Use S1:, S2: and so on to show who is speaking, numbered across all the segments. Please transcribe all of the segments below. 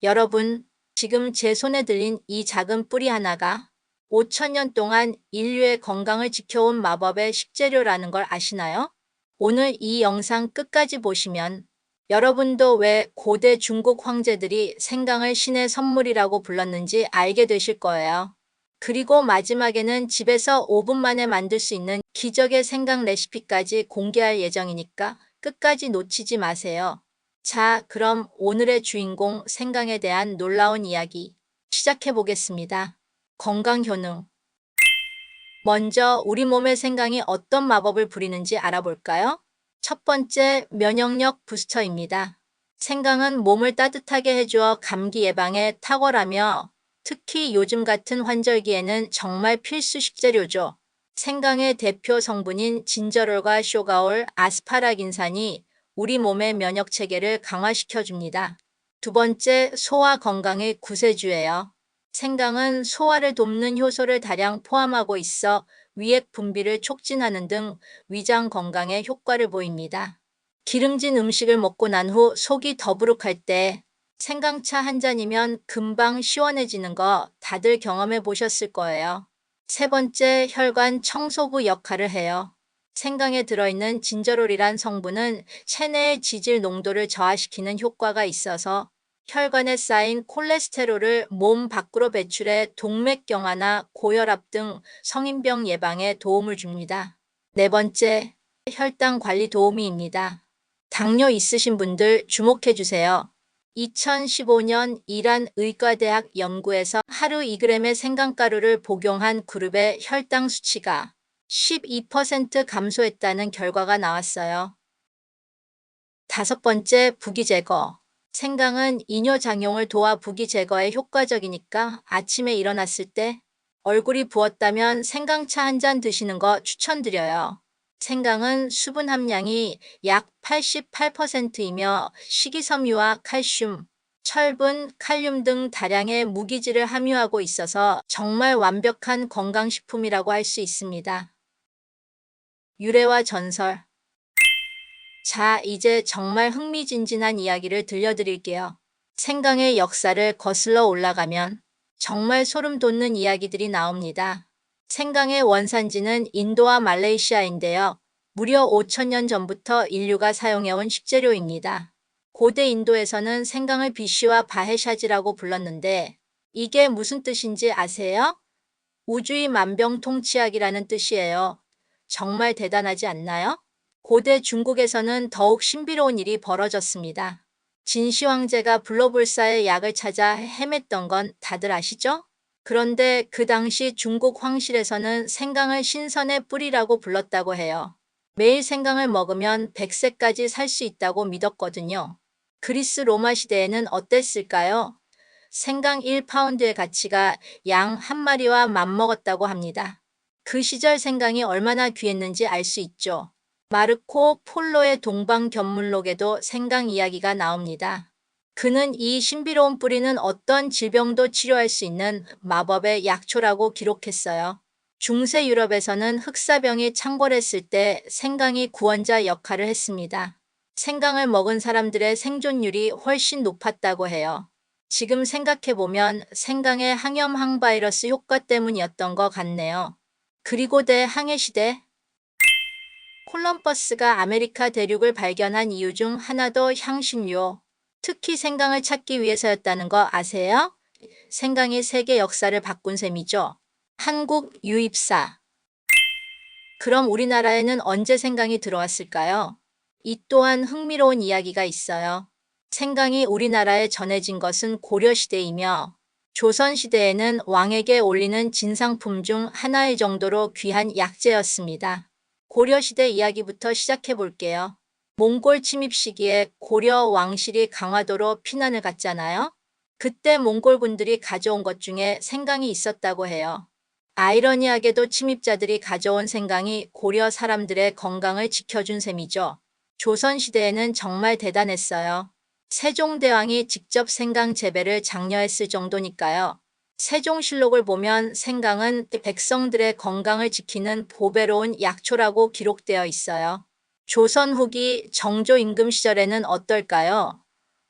S1: 여러분, 지금 제 손에 들린 이 작은 뿌리 하나가 5천년 동안 인류의 건강을 지켜온 마법의 식재료라는 걸 아시나요? 오늘 이 영상 끝까지 보시면 여러분도 왜 고대 중국 황제들이 생강을 신의 선물이라고 불렀는지 알게 되실 거예요. 그리고 마지막에는 집에서 5분 만에 만들 수 있는 기적의 생강 레시피까지 공개할 예정이니까 끝까지 놓치지 마세요. 자, 그럼 오늘의 주인공 생강에 대한 놀라운 이야기 시작해 보겠습니다. 건강 효능. 먼저 우리 몸의 생강이 어떤 마법을 부리는지 알아볼까요? 첫 번째, 면역력 부스터입니다. 생강은 몸을 따뜻하게 해주어 감기 예방에 탁월하며 특히 요즘 같은 환절기에는 정말 필수 식재료죠. 생강의 대표 성분인 진저롤과 쇼가올, 아스파라긴산이 우리 몸의 면역 체계를 강화시켜줍니다. 두 번째, 소화 건강의 구세주예요. 생강은 소화를 돕는 효소를 다량 포함하고 있어 위액 분비를 촉진하는 등 위장 건강에 효과를 보입니다. 기름진 음식을 먹고 난 후 속이 더부룩할 때 생강차 한 잔이면 금방 시원해지는 거 다들 경험해 보셨을 거예요. 세 번째, 혈관 청소부 역할을 해요. 생강에 들어있는 진저롤이란 성분은 체내의 지질 농도를 저하시키는 효과가 있어서 혈관에 쌓인 콜레스테롤을 몸 밖으로 배출해 동맥경화나 고혈압 등 성인병 예방에 도움을 줍니다. 네 번째, 혈당 관리 도우미입니다. 당뇨 있으신 분들 주목해 주세요. 2015년 이란 의과대학 연구에서 하루 2g의 생강가루를 복용한 그룹의 혈당 수치가 12% 감소했다는 결과가 나왔어요. 다섯 번째, 부기 제거. 생강은 이뇨작용을 도와 부기 제거에 효과적이니까 아침에 일어났을 때 얼굴이 부었다면 생강차 한 잔 드시는 거 추천드려요. 생강은 수분 함량이 약 88%이며 식이섬유와 칼슘, 철분, 칼륨 등 다량의 무기질을 함유하고 있어서 정말 완벽한 건강식품이라고 할 수 있습니다. 유래와 전설. 자, 이제 정말 흥미진진한 이야기를 들려드릴게요. 생강의 역사를 거슬러 올라가면 정말 소름 돋는 이야기들이 나옵니다. 생강의 원산지는 인도와 말레이시아인데요. 무려 5천년 전부터 인류가 사용해온 식재료입니다. 고대 인도에서는 생강을 비시와 바헤샤지라고 불렀는데 이게 무슨 뜻인지 아세요? 우주의 만병통치약이라는 뜻이에요. 정말 대단하지 않나요? 고대 중국에서는 더욱 신비로운 일이 벌어졌습니다. 진시 황제가 불로불사의 약을 찾아 헤맸던 건 다들 아시죠? 그런데 그 당시 중국 황실에서는 생강을 신선의 뿌리라고 불렀다고 해요. 매일 생강을 먹으면 100세까지 살 수 있다고 믿었거든요. 그리스 로마 시대에는 어땠을까요? 생강 1파운드의 가치가 양 한 마리와 맞먹었다고 합니다. 그 시절 생강이 얼마나 귀했는지 알 수 있죠. 마르코 폴로의 동방견물록에도 생강 이야기가 나옵니다. 그는 이 신비로운 뿌리는 어떤 질병도 치료할 수 있는 마법의 약초라고 기록했어요. 중세 유럽에서는 흑사병이 창궐했을 때 생강이 구원자 역할을 했습니다. 생강을 먹은 사람들의 생존율이 훨씬 높았다고 해요. 지금 생각해보면 생강의 항염 항바이러스 효과 때문이었던 것 같네요. 그리고 대항해시대. 콜럼버스가 아메리카 대륙을 발견한 이유 중 하나도 향신료, 특히 생강을 찾기 위해서였다는 거 아세요? 생강이 세계 역사를 바꾼 셈이죠. 한국 유입사. 그럼 우리나라에는 언제 생강이 들어왔을까요? 이 또한 흥미로운 이야기가 있어요. 생강이 우리나라에 전해진 것은 고려시대이며 조선시대에는 왕에게 올리는 진상품 중 하나의 정도로 귀한 약재였습니다. 고려시대 이야기부터 시작해 볼게요. 몽골 침입 시기에 고려 왕실이 강화도로 피난을 갔잖아요. 그때 몽골군들이 가져온 것 중에 생강이 있었다고 해요. 아이러니하게도 침입자들이 가져온 생강이 고려 사람들의 건강을 지켜준 셈이죠. 조선시대에는 정말 대단했어요. 세종대왕이 직접 생강 재배를 장려했을 정도니까요. 세종실록을 보면 생강은 백성들의 건강을 지키는 보배로운 약초라고 기록되어 있어요. 조선 후기 정조 임금 시절에는 어떨까요?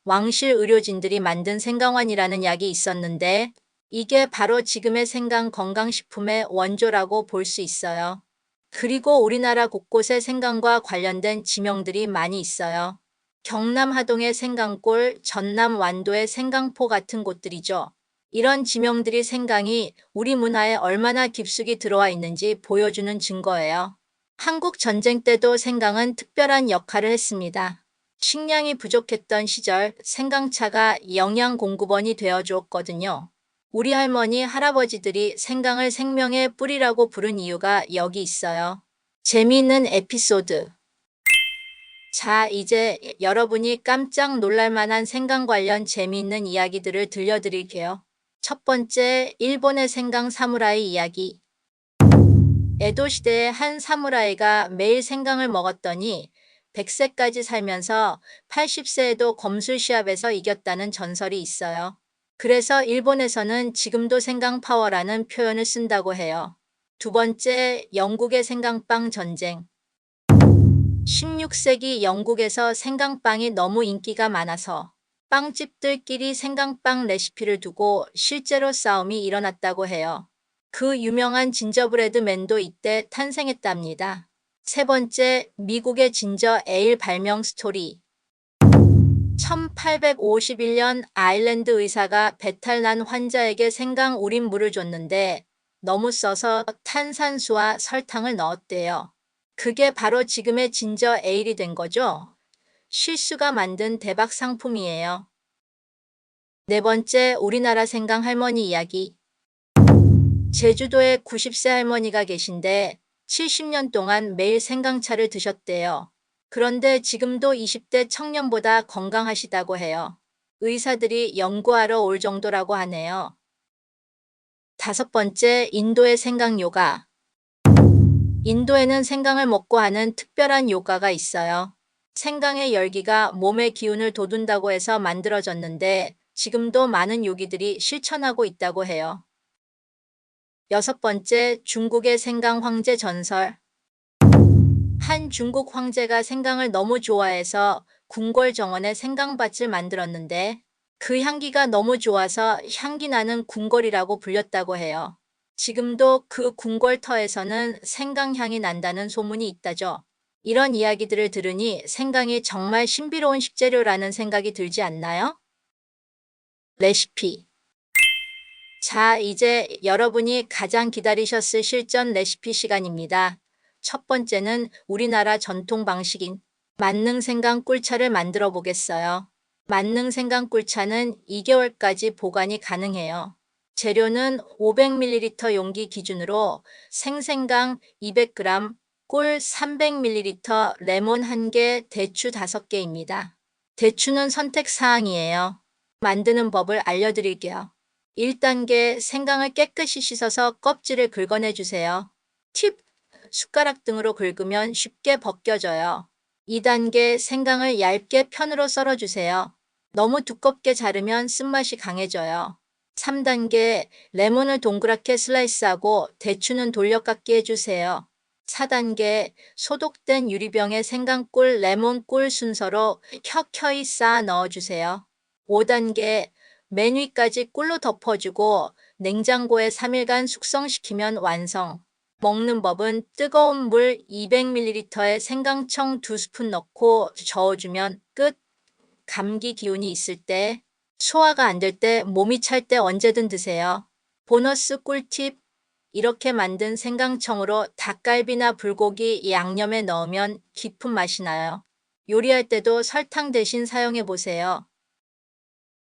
S1: 왕실 의료진들이 만든 생강환이라는 약이 있었는데 이게 바로 지금의 생강 건강식품의 원조라고 볼 수 있어요. 그리고 우리나라 곳곳에 생강과 관련된 지명들이 많이 있어요. 경남 하동의 생강골, 전남 완도의 생강포 같은 곳들이죠. 이런 지명들이 생강이 우리 문화에 얼마나 깊숙이 들어와 있는지 보여주는 증거예요. 한국 전쟁 때도 생강은 특별한 역할을 했습니다. 식량이 부족했던 시절 생강차가 영양 공급원이 되어 주었거든요. 우리 할머니, 할아버지들이 생강을 생명의 뿌리라고 부른 이유가 여기 있어요. 재미있는 에피소드. 자, 이제 여러분이 깜짝 놀랄 만한 생강 관련 재미있는 이야기들을 들려드릴게요. 첫 번째, 일본의 생강 사무라이 이야기. 에도 시대의 한 사무라이가 매일 생강을 먹었더니 100세까지 살면서 80세에도 검술 시합에서 이겼다는 전설이 있어요. 그래서 일본에서는 지금도 생강 파워라는 표현을 쓴다고 해요. 두 번째, 영국의 생강빵 전쟁. 16세기 영국에서 생강빵이 너무 인기가 많아서 빵집들끼리 생강빵 레시피를 두고 실제로 싸움이 일어났다고 해요. 그 유명한 진저브레드 맨도 이때 탄생했답니다. 세 번째, 미국의 진저 에일 발명 스토리. 1851년 아일랜드 의사가 배탈 난 환자에게 생강 우린 물을 줬는데 너무 써서 탄산수와 설탕을 넣었대요. 그게 바로 지금의 진저 에일이 된 거죠. 실수가 만든 대박 상품이에요. 네 번째, 우리나라 생강 할머니 이야기. 제주도에 90세 할머니가 계신데 70년 동안 매일 생강차를 드셨대요. 그런데 지금도 20대 청년보다 건강하시다고 해요. 의사들이 연구하러 올 정도라고 하네요. 다섯 번째, 인도의 생강 요가. 인도에는 생강을 먹고 하는 특별한 요가가 있어요. 생강의 열기가 몸의 기운을 돋운다고 해서 만들어졌는데 지금도 많은 요기들이 실천하고 있다고 해요. 여섯 번째, 중국의 생강 황제 전설. 한 중국 황제가 생강을 너무 좋아해서 궁궐 정원에 생강밭을 만들었는데 그 향기가 너무 좋아서 향기 나는 궁궐이라고 불렸다고 해요. 지금도 그 궁궐터에서는 생강향이 난다는 소문이 있다죠. 이런 이야기들을 들으니 생강이 정말 신비로운 식재료라는 생각이 들지 않나요? 레시피. 자, 이제 여러분이 가장 기다리셨을 실전 레시피 시간입니다. 첫 번째는 우리나라 전통 방식인 만능 생강 꿀차를 만들어 보겠어요. 만능 생강 꿀차는 2개월까지 보관이 가능해요. 재료는 500ml 용기 기준으로 생생강 200g, 꿀 300ml, 레몬 1개, 대추 5개입니다. 대추는 선택 사항이에요. 만드는 법을 알려드릴게요. 1단계, 생강을 깨끗이 씻어서 껍질을 긁어내주세요. 팁! 숟가락 등으로 긁으면 쉽게 벗겨져요. 2단계, 생강을 얇게 편으로 썰어주세요. 너무 두껍게 자르면 쓴맛이 강해져요. 3단계, 레몬을 동그랗게 슬라이스하고 대추는 돌려깎기 해주세요. 4단계, 소독된 유리병에 생강꿀, 레몬꿀 순서로 켜켜이 쌓아 넣어주세요. 5단계, 맨 위까지 꿀로 덮어주고 냉장고에 3일간 숙성시키면 완성. 먹는 법은 뜨거운 물 200ml에 생강청 2스푼 넣고 저어주면 끝. 감기 기운이 있을 때, 소화가 안 될 때, 몸이 찰 때 언제든 드세요. 보너스 꿀팁. 이렇게 만든 생강청으로 닭갈비나 불고기 양념에 넣으면 깊은 맛이 나요. 요리할 때도 설탕 대신 사용해 보세요.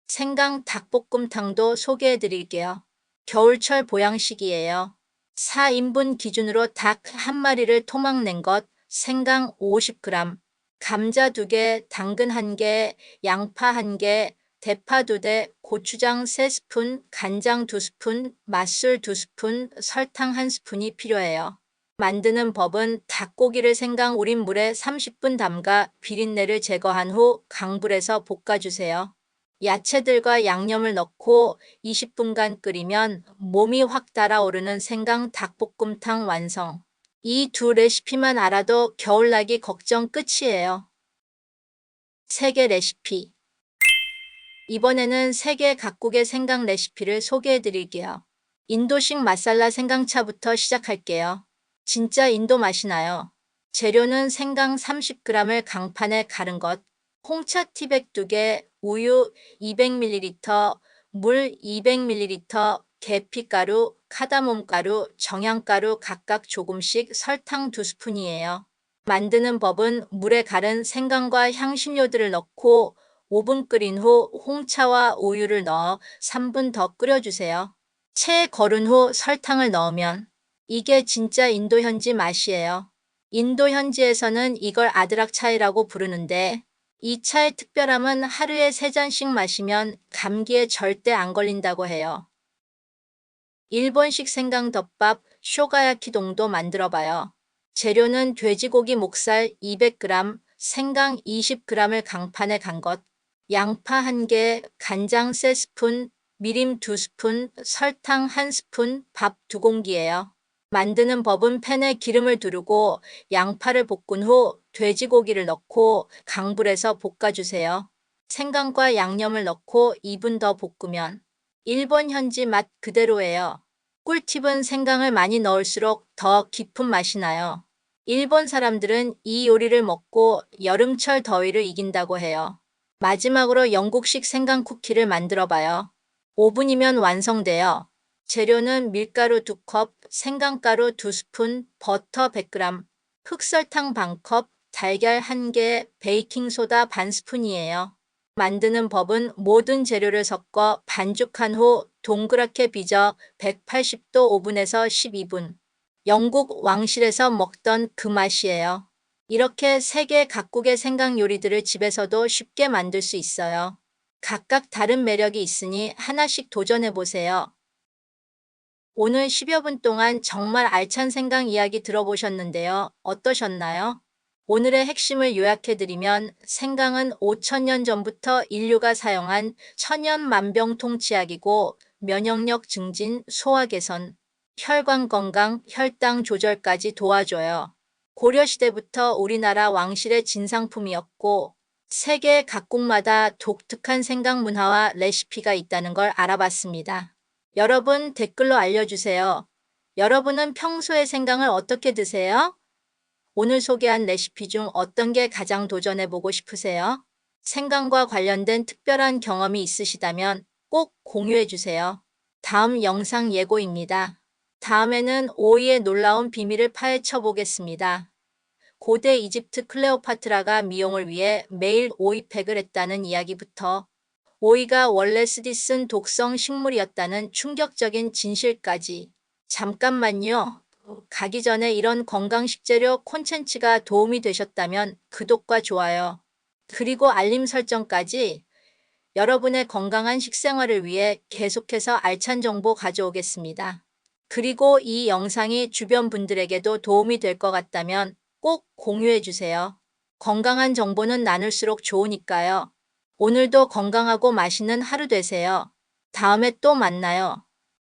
S1: 생강 닭볶음탕도 소개해 드릴게요. 겨울철 보양식이에요. 4인분 기준으로 닭 1마리를 토막 낸 것, 생강 50g, 감자 2개, 당근 1개, 양파 1개, 대파 2대, 고추장 3스푼, 간장 2스푼, 맛술 2스푼, 설탕 1스푼이 필요해요. 만드는 법은 닭고기를 생강 우린 물에 30분 담가 비린내를 제거한 후 강불에서 볶아주세요. 야채들과 양념을 넣고 20분간 끓이면 몸이 확 달아오르는 생강 닭볶음탕 완성. 이 두 레시피만 알아도 겨울나기 걱정 끝이에요. 세계 레시피. 이번에는 세계 각국의 생강 레시피를 소개해 드릴게요. 인도식 마살라 생강차부터 시작할게요. 진짜 인도 맛이 나요. 재료는 생강 30g을 강판에 갈은 것, 홍차 티백 2개, 우유 200ml, 물 200ml, 계피가루, 카다몬가루, 정향가루 각각 조금씩, 설탕 2스푼이에요. 만드는 법은 물에 갈은 생강과 향신료들을 넣고 5분 끓인 후 홍차와 우유를 넣어 3분 더 끓여주세요. 체에 걸은 후 설탕을 넣으면 이게 진짜 인도 현지 맛이에요. 인도 현지에서는 이걸 아드락 차이라고 부르는데 이 차의 특별함은 하루에 3잔씩 마시면 감기에 절대 안 걸린다고 해요. 일본식 생강덮밥 쇼가야키동도 만들어봐요. 재료는 돼지고기 목살 200g, 생강 20g을 강판에 간 것, 양파 1개, 간장 3스푼, 미림 2스푼, 설탕 1스푼, 밥 2공기예요. 만드는 법은 팬에 기름을 두르고 양파를 볶은 후 돼지고기를 넣고 강불에서 볶아주세요. 생강과 양념을 넣고 2분 더 볶으면 일본 현지 맛 그대로예요. 꿀팁은 생강을 많이 넣을수록 더 깊은 맛이 나요. 일본 사람들은 이 요리를 먹고 여름철 더위를 이긴다고 해요. 마지막으로 영국식 생강 쿠키를 만들어 봐요. 5분이면 완성돼요. 재료는 밀가루 2컵, 생강가루 2스푼, 버터 100g, 흑설탕 반컵, 달걀 1개, 베이킹소다 반스푼이에요. 만드는 법은 모든 재료를 섞어 반죽한 후 동그랗게 빚어 180도 오븐에서 12분. 영국 왕실에서 먹던 그 맛이에요. 이렇게 세계 각국의 생강 요리들을 집에서도 쉽게 만들 수 있어요. 각각 다른 매력이 있으니 하나씩 도전해 보세요. 오늘 10여 분 동안 정말 알찬 생강 이야기 들어보셨는데요. 어떠셨나요? 오늘의 핵심을 요약해드리면 생강은 5천년 전부터 인류가 사용한 천연 만병통치약이고 면역력 증진, 소화 개선, 혈관 건강, 혈당 조절까지 도와줘요. 고려시대부터 우리나라 왕실의 진상품이었고 세계 각국마다 독특한 생강 문화와 레시피가 있다는 걸 알아봤습니다. 여러분 댓글로 알려주세요. 여러분은 평소에 생강을 어떻게 드세요? 오늘 소개한 레시피 중 어떤 게 가장 도전해보고 싶으세요? 생강과 관련된 특별한 경험이 있으시다면 꼭 공유해주세요. 다음 영상 예고입니다. 다음에는 오이의 놀라운 비밀을 파헤쳐 보겠습니다. 고대 이집트 클레오파트라가 미용을 위해 매일 오이팩을 했다는 이야기부터 오이가 원래 쓰디 쓴 독성 식물이었다는 충격적인 진실까지. 잠깐만요. 가기 전에 이런 건강 식재료 콘텐츠가 도움이 되셨다면 구독과 좋아요, 그리고 알림 설정까지. 여러분의 건강한 식생활을 위해 계속해서 알찬 정보 가져오겠습니다. 그리고 이 영상이 주변 분들에게도 도움이 될 것 같다면 꼭 공유해 주세요. 건강한 정보는 나눌수록 좋으니까요. 오늘도 건강하고 맛있는 하루 되세요. 다음에 또 만나요.